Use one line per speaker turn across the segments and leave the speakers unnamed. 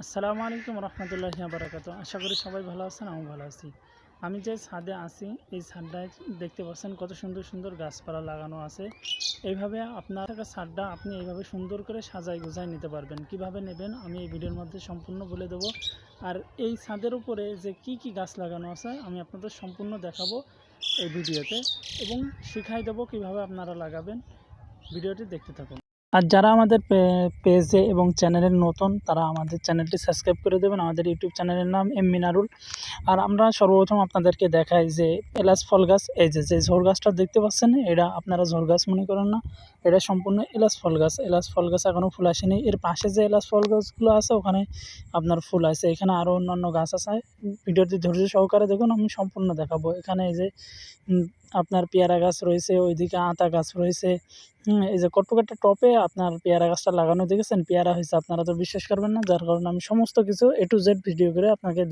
আসসালামু আলাইকুম রহমতুল্লাহি বারাকাতু। আশা করি সবাই ভালো আছেন, আমি ভালো আছি। আমি যে ছাদে আছি এই ছাদটায় দেখতে পাচ্ছেন কত সুন্দর সুন্দর গাছপালা লাগানো আছে। এইভাবে আপনার ছাদটা আপনি এইভাবে সুন্দর করে সাজাই গোছাই নিতে পারবেন। কিভাবে নেবেন আমি এই ভিডিওর মধ্যে সম্পূর্ণ বলে দেবো। আর এই ছাদের উপরে যে কি কি গাছ লাগানো আছে আমি আপনাদের সম্পূর্ণ দেখাবো এই ভিডিওতে, এবং শিখাই দেবো কিভাবে আপনারা লাগাবেন। ভিডিওটি দেখতে থাকুন। আর যারা আমাদের পেজে এবং চ্যানেলের নতুন, তারা আমাদের চ্যানেলটি সাবস্ক্রাইব করে দেবেন। আমাদের ইউটিউব চ্যানেলের নাম এম মিনারুল। আর আমরা সর্বপ্রথম আপনাদেরকে দেখাই যে এলাচ ফল গাছ। এই যে ঝোর গাছটা দেখতে পাচ্ছেন, এটা আপনারা ঝোর গাছ মনে করেন না, এটা সম্পূর্ণ এলাচ ফল গাছ। এলাচ ফল গাছ এখনও ফুল আসেনি। এর পাশে যে এলাচ ফল গাছগুলো আছে ওখানে আপনার ফুল আছে। এখানে আরও অন্যান্য গাছ আছে। ভিডিওটি ধৈর্য সহকারে দেখুন, আমি সম্পূর্ণ দেখাবো। এখানে এই যে আপনার পেয়ারা গাছ রয়েছে, ওইদিকে আতা গাছ রয়েছে। এই যে কট্টুকাটা টপে আপনার পেয়ারা গাছটা লাগানো দেখেছেন, পেয়ারা হয়েছে। আপনারা তো বিশ্বাস করবেন না, যার কারণে আমি সমস্ত কিছু A to Z ভিডিও করে আপনাকে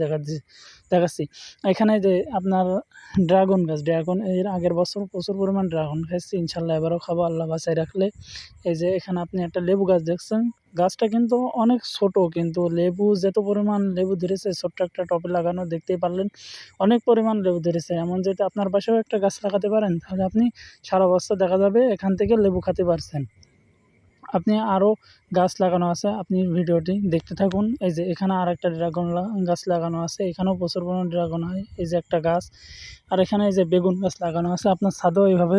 দেখাচ্ছি। এখানে যে আপনার ড্রাগন গাছ, ড্রাগন এর আগের বছর প্রচুর পরিমাণ ড্রাগন খাইছি, ইনশাল্লাহ এবারও খাবো আল্লাহ বাঁচাই রাখলে। এই যে এখানে আপনি একটা লেবু গাছ দেখছেন, গাছটা কিন্তু অনেক ছোট, কিন্তু লেবু যেত পরিমাণ লেবু ধরেছে, ছোট্ট একটা টবে লাগানো দেখতেই পারলেন অনেক পরিমাণ লেবু ধরেছে। এমন যদি আপনার বাসায়ও একটা গাছ লাগাতে পারেন, তাহলে আপনি সারা বছর দেখা যাবে এখান থেকে লেবু খেতে পারছেন। আপনি আরও গাছ লাগানো আছে, আপনি ভিডিওটি দেখতে থাকুন। এই যে এখানে আর একটা ড্রাগন গাছ লাগানো আছে, এখানেও প্রচুর পরিমাণ ড্রাগন হয়। এই যে একটা গাছ, আর এখানে এই যে বেগুন গাছ লাগানো আছে। আপনার ছাদেও এইভাবে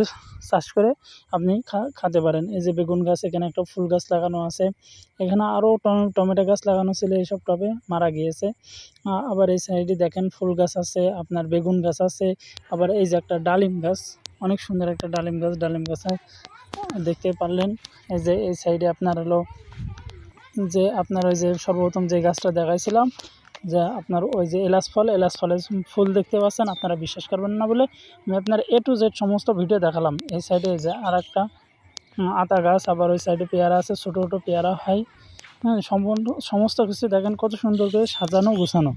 চাষ করে আপনি খেতে পারেন। এই যে বেগুন গাছ, এখানে একটা ফুল গাছ লাগানো আছে। এখানে আরও টমেটো গাছ লাগানো ছিল, এইসব টবে মারা গিয়েছে। আবার এই সাইডে দেখেন ফুল গাছ আছে, আপনার বেগুন গাছ আছে। আবার এই যে একটা ডালিম গাছ, অনেক সুন্দর একটা ডালিম গাছ দেখতে পারলেন। এই যে এই সাইডে আপনার হলো যে আপনার ওই যে সর্বপ্রথম যে গাছটা দেখাইছিলাম, যে আপনার ওই যে এলাচ ফলের ফুল দেখতে পাচ্ছেন। আপনারা বিশ্বাস করবেন না বলে আমি আপনার A to Z সমস্ত ভিডিও দেখালাম। এই সাইডে যে আর একটা আতা গাছ, আবার ওই সাইডে পেয়ারা আছে, ছোটো ছোটো পেয়ারা হয়। হ্যাঁ, সমস্ত কিছু দেখেন কত সুন্দর করে সাজানো গোছানো।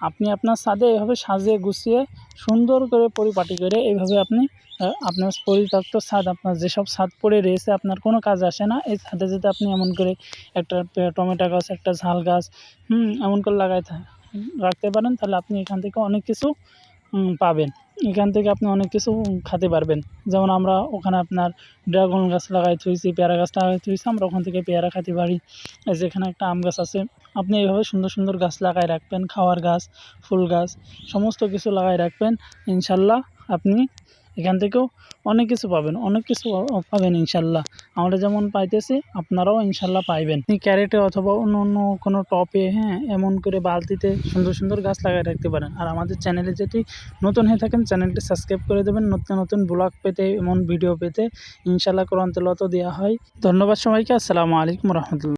আপনি আপনার ছাদে এভাবে সাজিয়ে গুছিয়ে সুন্দর করে পরিপাটি করে এইভাবে আপনি আপনার পরিত্যক্ত ছাদ, আপনার যেসব ছাদ পড়ে রয়েছে আপনার কোনো কাজ আসে না, এই ছাদে যদি আপনি এমন করে একটা টমেটো গাছ, একটা ঝাল গাছ এমন করে রাখতে পারেন, তাহলে আপনি এখান থেকে অনেক কিছু পাবেন। এখান থেকে আপনি অনেক কিছু খেতে পারবেন। যেমন আমরা ওখানে আপনার ড্রাগন গাছ লাগাই থুইছি, পেয়ারা গাছ লাগাই থুইছি, আমরা ওখান থেকে পেয়ারা খেতে পারি। এই যে এখানে একটা আম গাছ আছে। আপনি এইভাবে সুন্দর সুন্দর গাছ লাগাই রাখবেন, খাওয়ার গাছ, ফুল গাছ, সমস্ত কিছু লাগাই রাখবেন। ইনশাল্লাহ আপনি এখান থেকেও অনেক কিছু পাবেন ইনশাল্লাহ। আমরা যেমন পাইতেছি আপনারাও ইনশাল্লাহ পাইবেন। আপনি ক্যারেটে অথবা অন্য অন্য কোনো টপে এমন করে বালতিতে সুন্দর সুন্দর গাছ লাগাই রাখতে পারেন। আর আমাদের চ্যানেলে যদি নতুন হয়ে থাকেন, চ্যানেলটি সাবস্ক্রাইব করে দেবেন নতুন নতুন ব্লগ পেতে, এমন ভিডিও পেতে। ইনশাল্লাহ কোরআন তেলাওয়াতও দেওয়া হয়। ধন্যবাদ সবাইকে। আসসালামু আলাইকুম রহমতুল্লাহ।